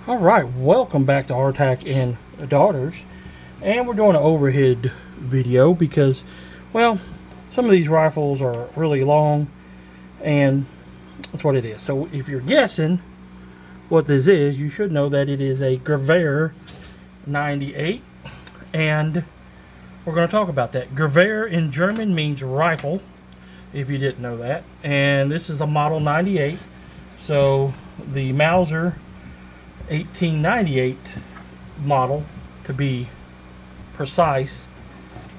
All right, welcome back to R-TAC and Daughters, and we're doing an overhead video because, well, some of these rifles are really long, and that's what it is. So if you're guessing what this is, you should know that it is a Gewehr 98, and we're going to talk about that. Gewehr in German means rifle, if you didn't know that, and this is a model 98, so the Mauser 1898 model to be precise.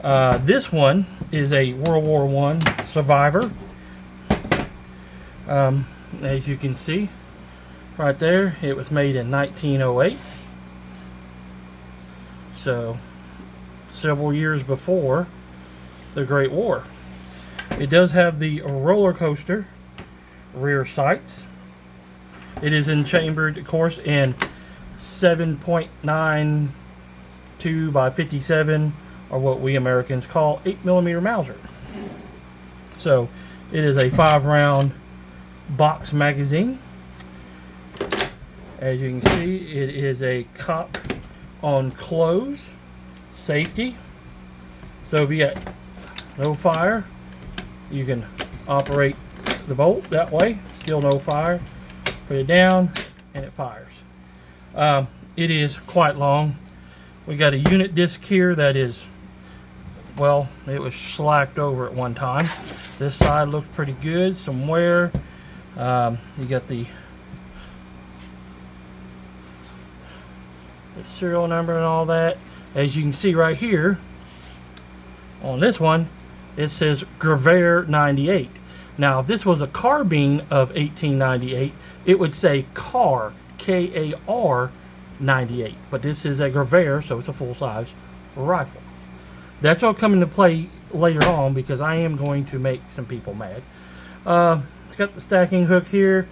This one is a World War I survivor. As you can see right there, it was made in 1908, so several years before the Great War. It does have the roller coaster rear sights. It is chambered, of course, in 7.92 by 57, or what we Americans call 8mm Mauser. So it is a 5-round box magazine. As you can see, it is a cock on close safety. So if you got no fire, you can operate the bolt that way. Still no fire. Put it down and it fires. It is quite long. We got a unit disc here that is, well, it was slacked over at one time. This side looks pretty good. Some wear. You got the serial number and all that. As you can see right here on this one, it says Gewehr 98. Now, if this was a carbine of 1898, it would say KAR, K-A-R 98. But this is a Gewehr, so it's a full-size rifle. That's all come into play later on because I am going to make some people mad. It's got the stacking hook here.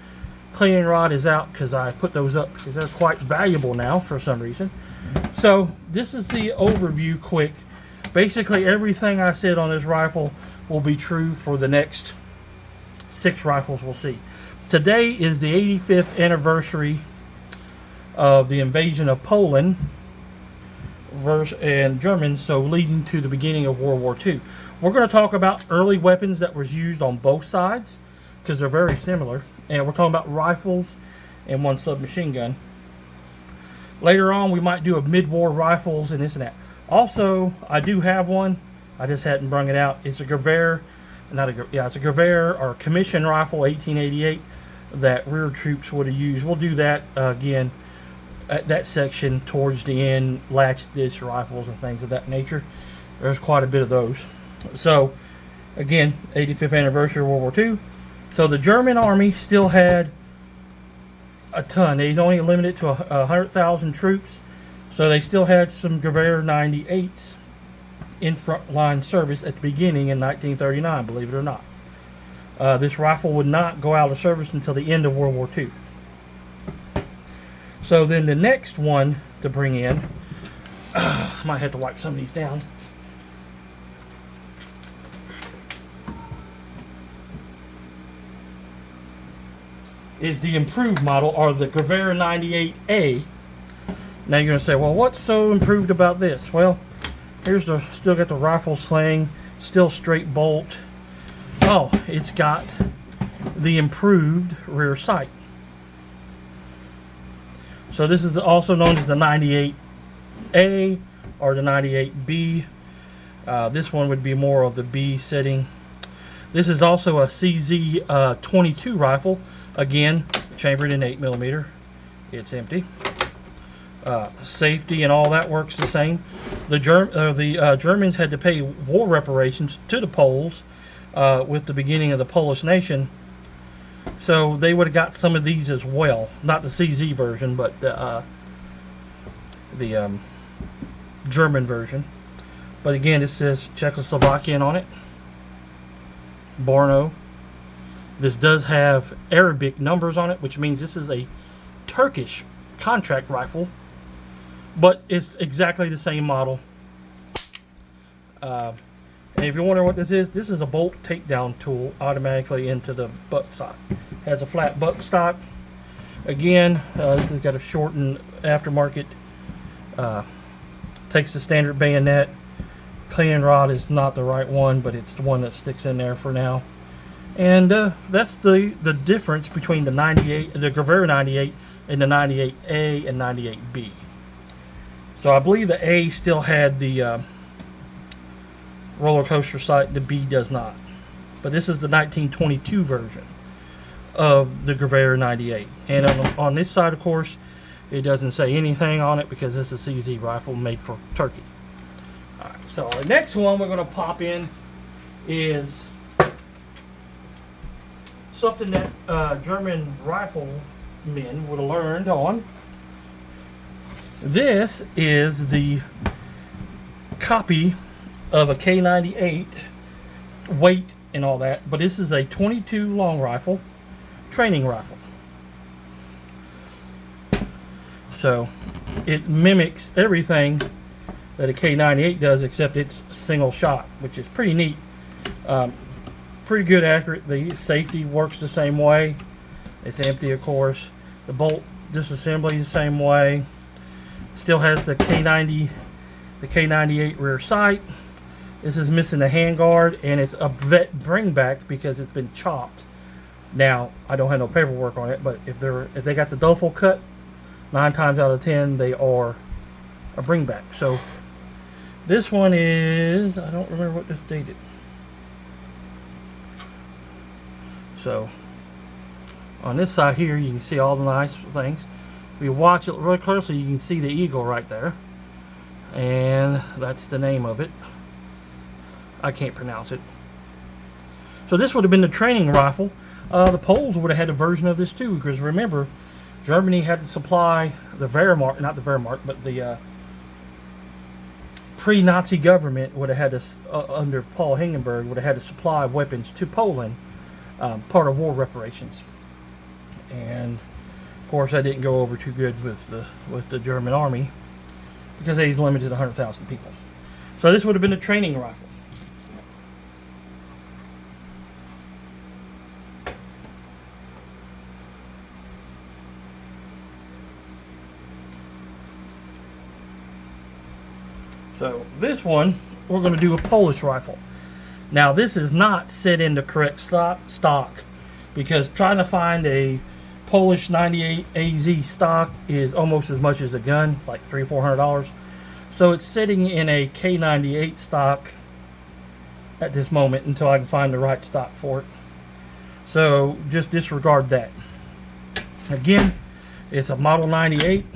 Cleaning rod is out because I put those up because they're quite valuable now for some reason. So this is the overview quick. Basically everything I said on this rifle will be true for the next 6 rifles we'll see. Today is the 85th anniversary of the invasion of Poland and Germans, so leading to the beginning of World War II. We're going to talk about early weapons that was used on both sides because they're very similar, and we're talking about rifles and one submachine gun. Later on, we might do a mid-war rifles and this and that. Also, I do have one. I just hadn't brung it out. It's a Gewehr. It's a Gewehr or commission rifle 1888 that rear troops would have used. We'll do that again at that section towards the end, latch ditch rifles and things of that nature. There's quite a bit of those. So again, 85th anniversary of World War II. So the German army still had a ton. They only limited to 100,000 troops, so they still had some Gewehr 98s in frontline service at the beginning in 1939, believe it or not. This rifle would not go out of service until the end of World War II. So then the next one to bring in, might have to wipe some of these down. Is the improved model, or the Gewehr 98A. Now you're going to say, well, what's so improved about this? Well, here's the, still got the rifle sling, still straight bolt. Oh, it's got the improved rear sight. So this is also known as the 98A or the 98B. This one would be more of the B setting. This is also a CZ 22 rifle. Again, chambered in 8mm. It's empty. Safety and all that works the same. The Germans had to pay war reparations to the Poles with the beginning of the Polish nation, so they would have got some of these as well. Not the CZ version, but the German version. But again, it says Czechoslovakian on it. Borno. This does have Arabic numbers on it, which means this is a Turkish contract rifle. But it's exactly the same model. And if you're wondering what this is a bolt takedown tool automatically into the butt stock. Has a flat butt stock. Again, this has got a shortened aftermarket. Takes the standard bayonet. Cleaning rod is not the right one, but it's the one that sticks in there for now. And that's the difference between the Gravera 98 and the 98A and 98B. So I believe the A still had the roller coaster sight, the B does not. But this is the 1922 version of the Gravera 98. And on this side, of course, it doesn't say anything on it because it's a CZ rifle made for Turkey. All right, so the next one we're going to pop in is something that German riflemen would have learned on. This is the copy of a K98, weight and all that, but this is a 22 long rifle, training rifle. So it mimics everything that a K98 does, except it's single shot, which is pretty neat. Pretty good accurate. The safety works the same way. It's empty, of course. The bolt disassembly the same way. Still has the K98 rear sight. This is missing the handguard, and it's a vet bring back because it's been chopped. Now I don't have no paperwork on it, but if they got the duffel cut, 9 times out of 10 they are a bring back. So this one is, I don't remember what this dated. So on this side here, you can see all the nice things. If you watch it really closely, you can see the eagle right there, and that's the name of it. I can't pronounce it. So this would have been the training rifle. The Poles would have had a version of this too, because remember, Germany had to supply the Wehrmacht, not the Wehrmacht, but the pre-Nazi government would have had to, under Paul Hindenburg, would have had to supply weapons to Poland, part of war reparations. And of course, that didn't go over too good with the German army because he's limited to 100,000 people. So this would have been a training rifle. So this one, we're going to do a Polish rifle. Now this is not set in the correct stock because trying to find a Polish 98 AZ stock is almost as much as a gun. It's like $300-400. So it's sitting in a K98 stock at this moment until I can find the right stock for it. So just disregard that. Again, it's a Model 98.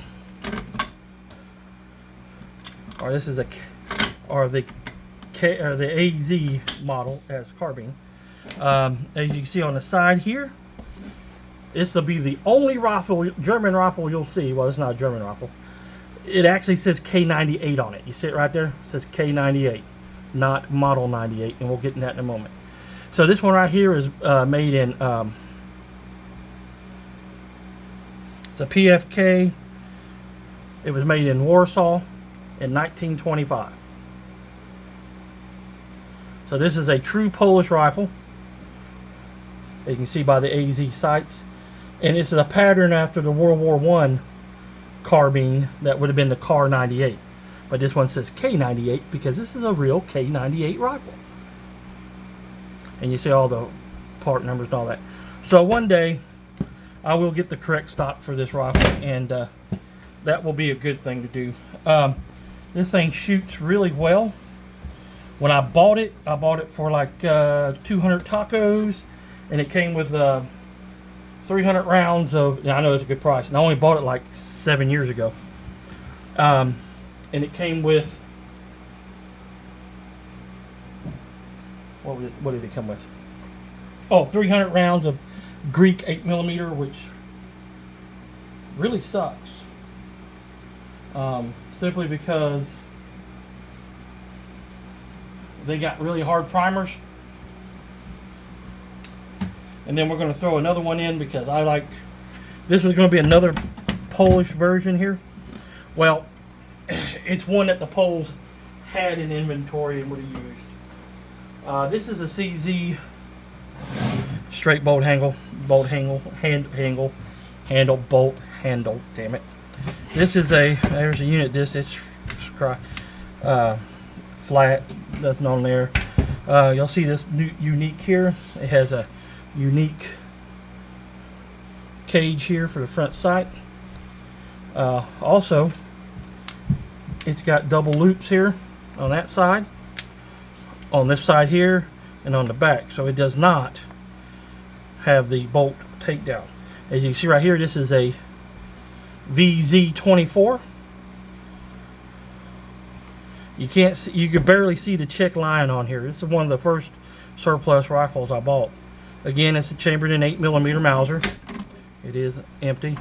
Or this is the AZ model as carbine. As you can see on the side here, this will be the only rifle, German rifle you'll see. Well, it's not a German rifle. It actually says K98 on it. You see it right there? It says K98, not Model 98, and we'll get into that in a moment. So this one right here is made in, it's a PFK. It was made in Warsaw in 1925. So this is a true Polish rifle. You can see by the AZ sights. And this is a pattern after the World War I carbine that would have been the Kar 98. But this one says K98 because this is a real K98 rifle. And you see all the part numbers and all that. So one day I will get the correct stock for this rifle, and that will be a good thing to do. This thing shoots really well. When I bought it for like 200 tacos, and it came with 300 rounds of, I know it's a good price, and I only bought it like 7 years ago. And it came with, what did it come with? Oh, 300 rounds of Greek 8mm, which really sucks. Simply because they got really hard primers. And then we're going to throw another one in because I like, this is going to be another Polish version here. Well, it's one that the Poles had in inventory and would have used. This is a CZ straight bolt handle handle, bolt, handle, damn it. This is there's a unit disc, it's flat, nothing on there. You'll see this unique here. It has a unique cage here for the front sight. Also, it's got double loops here on that side, on this side here, and on the back. So it does not have the bolt takedown. As you can see right here, this is a VZ24. You can't see, you could barely see the check line on here. This is one of the first surplus rifles I bought. Again, it's a chambered in 8mm Mauser. It is empty.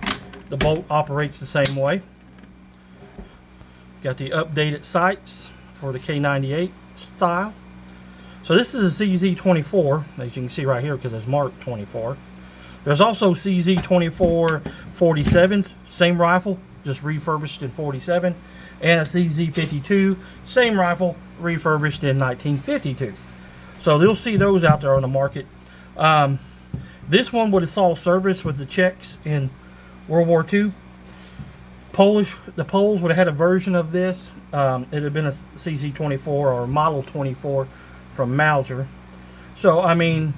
The bolt operates the same way. Got the updated sights for the K98 style. So this is a CZ24, as you can see right here because it's marked 24. There's also CZ24 47s, same rifle, just refurbished in 47, and a CZ52, same rifle, refurbished in 1952. So you'll see those out there on the market. This one would have saw service with the Czechs in World War II. The Poles would have had a version of this. It would have been a CZ24 or Model 24 from Mauser. So, I mean,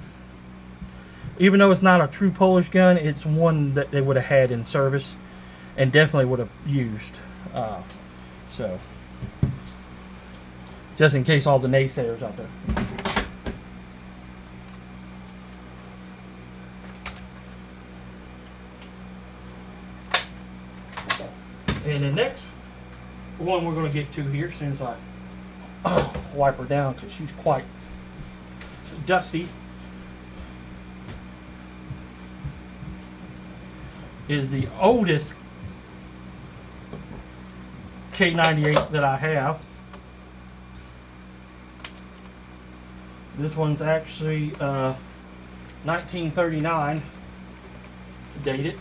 even though it's not a true Polish gun, it's one that they would have had in service and definitely would have used. So, just in case all the naysayers out there. And the next one we're going to get to here, as soon as I wipe her down because she's quite dusty, is the oldest K98 that I have. This one's actually 1939 dated.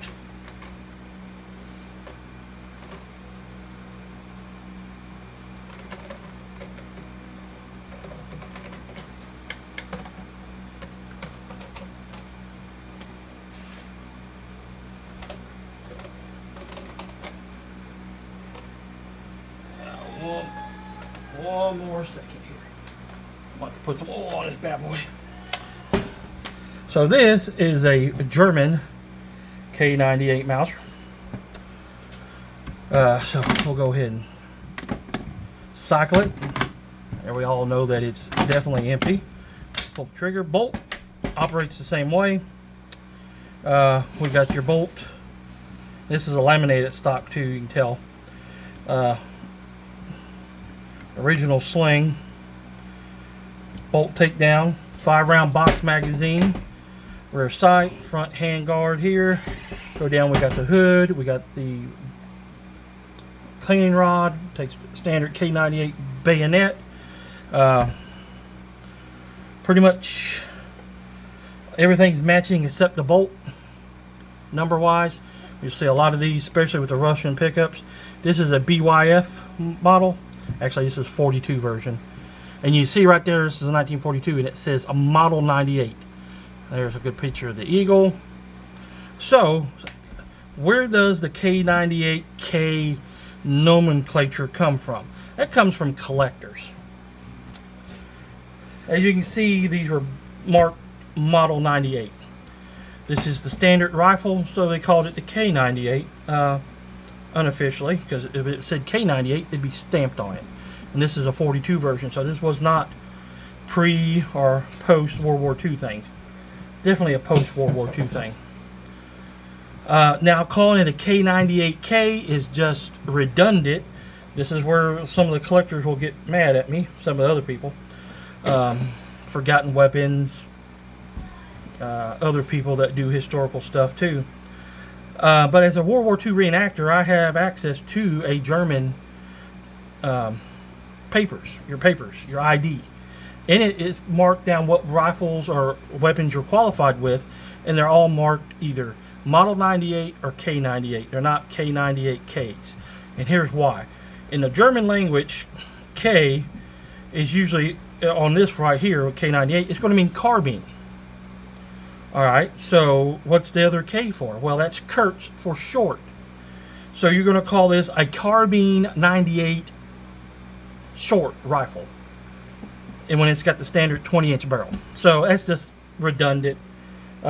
One more second here. I'm about to put some oil on this bad boy. So this is a German K98 Mauser. So we'll go ahead and cycle it. And we all know that it's definitely empty. Pull the trigger. Bolt operates the same way. We got your bolt. This is a laminated stock too, you can tell. Original sling, bolt takedown, 5-round box magazine, rear sight, front hand guard here. Go down, we got the hood, we got the cleaning rod, takes the standard K98 bayonet. Pretty much everything's matching except the bolt, number wise. You'll see a lot of these, especially with the Russian pickups. This is a BYF model. Actually, this is 42 version. And you see right there, this is a 1942, and it says a Model 98. There's a good picture of the eagle. So, where does the K98K nomenclature come from? That comes from collectors. As you can see, these were marked Model 98. This is the standard rifle, so they called it the K98. Unofficially, because if it said K98, it'd be stamped on it. And this is a 42 version, so this was not pre or post World War II thing. Definitely a post World War II thing. Now calling it a K98K is just redundant. This is where some of the collectors will get mad at me, some of the other people. Forgotten Weapons, other people that do historical stuff too. But as a World War II reenactor, I have access to a German papers, your ID. And it is marked down what rifles or weapons you're qualified with, and they're all marked either Model 98 or K98. They're not K98Ks. And here's why. In the German language, K is usually, on this right here, K98, it's going to mean carbine. All right, so what's the other K for? Well, that's Kurtz for short. So you're going to call this a carbine 98 short rifle. And when it's got the standard 20-inch barrel. So that's just redundant.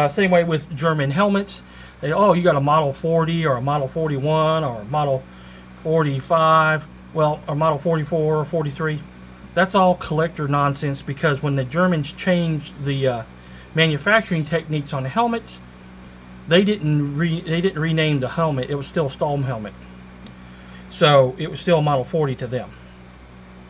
Same way with German helmets. Oh, you got a Model 40 or a Model 41 or a Model 45. Well, or Model 44 or 43. That's all collector nonsense, because when the Germans changed the manufacturing techniques on the helmets, they didn't rename the helmet. It was still a Stahlhelm helmet. So it was still a Model 40 to them.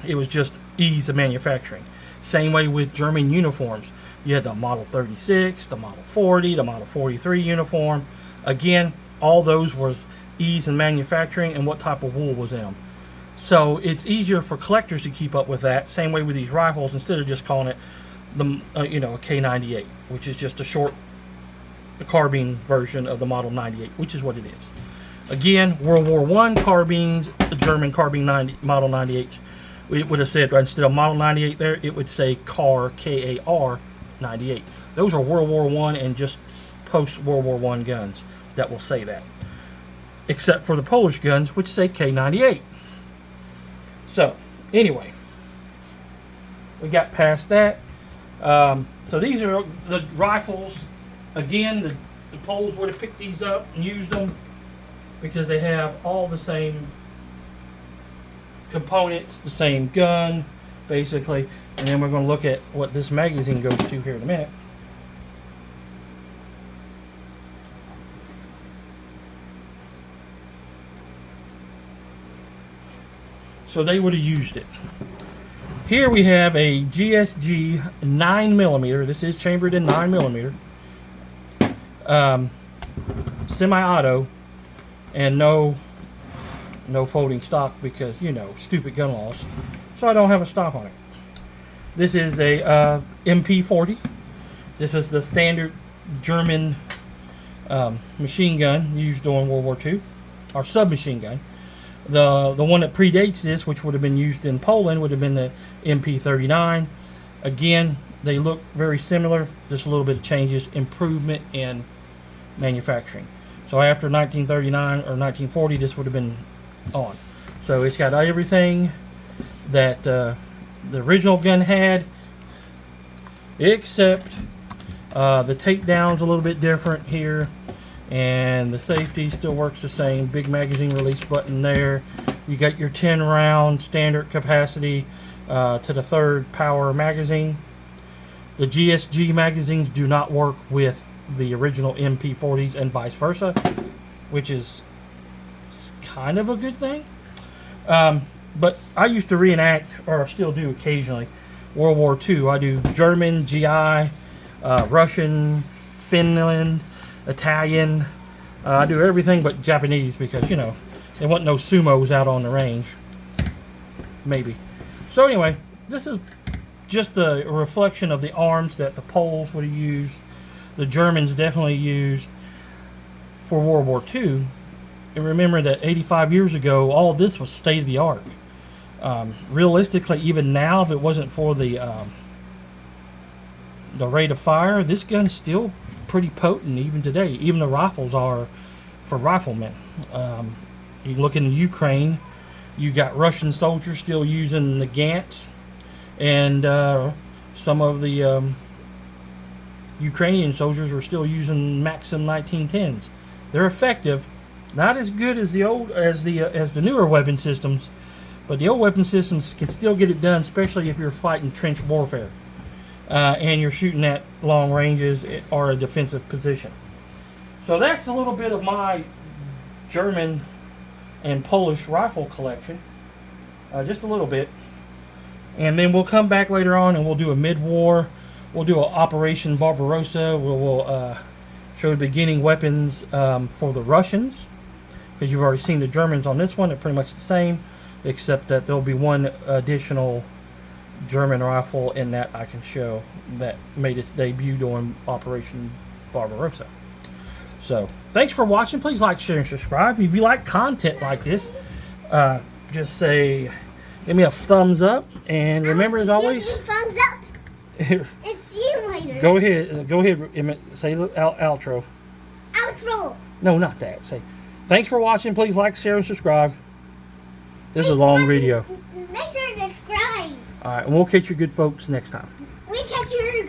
It was just ease of manufacturing. Same way with German uniforms. You had the Model 36, the Model 40, the Model 43 uniform. Again, all those was ease in manufacturing and what type of wool was in them. So it's easier for collectors to keep up with that. Same way with these rifles, instead of just calling it the a K98, which is just a short carbine version of the Model 98, which is what it is. Again, World War I carbines, the German carbine Model 98s. It would have said, instead of Model 98 there, it would say KAR, K-A-R 98. Those are World War I and just post-World War I guns that will say that. Except for the Polish guns, which say K98. So, anyway, we got past that. So these are the rifles. Again, the Poles would have picked these up and used them because they have all the same components, the same gun, basically. And then we're going to look at what this magazine goes to here in a minute. So they would have used it. Here we have a GSG 9mm. This is chambered in 9mm. Semi-auto, and no folding stock because, stupid gun laws. So I don't have a stock on it. This is a MP40. This is the standard German machine gun used during World War II, or submachine gun. The one that predates this, which would have been used in Poland, would have been the MP39. Again, they look very similar, just a little bit of changes, improvement in manufacturing. So after 1939 or 1940, this would have been on. So it's got everything that the original gun had, except the takedown's a little bit different here, and the safety still works the same. Big magazine release button there. You got your 10 round standard capacity to the third power magazine. The GSG magazines do not work with the original MP40s and vice versa, which is kind of a good thing. But I used to reenact, or still do occasionally, World War II. I do German, GI, Russian, Finland, Italian. I do everything but Japanese because, there wasn't no sumos out on the range. Maybe. So anyway, this is just a reflection of the arms that the Poles would have used. The Germans definitely used for World War II. And remember that 85 years ago, all of this was state-of-the-art. Realistically, even now, if it wasn't for the rate of fire, this gun's still pretty potent even today. Even the rifles are for riflemen. You look in Ukraine, you got Russian soldiers still using the Gants, and some of the Ukrainian soldiers are still using Maxim 1910s. They're effective, not as good as the newer weapon systems, but the old weapon systems can still get it done, especially if you're fighting trench warfare. And you're shooting at long ranges or a defensive position. So that's a little bit of my German and Polish rifle collection. Just a little bit. And then we'll come back later on and we'll do a mid-war. We'll do an Operation Barbarossa. We'll show the beginning weapons for the Russians. Because you've already seen the Germans on this one. They're pretty much the same. Except that there'll be one additional German rifle in that I can show that made its debut during Operation Barbarossa. So, thanks for watching. Please like, share, and subscribe. If you like content like this, just give me a thumbs up. And remember, as always, give me thumbs up. It's you, my later. Go ahead, Emmett. Say the outro. Outro. No, not that. Say, thanks for watching. Please like, share, and subscribe. This is a long video. Make sure to subscribe. All right, and we'll catch you good folks next time. We catch you good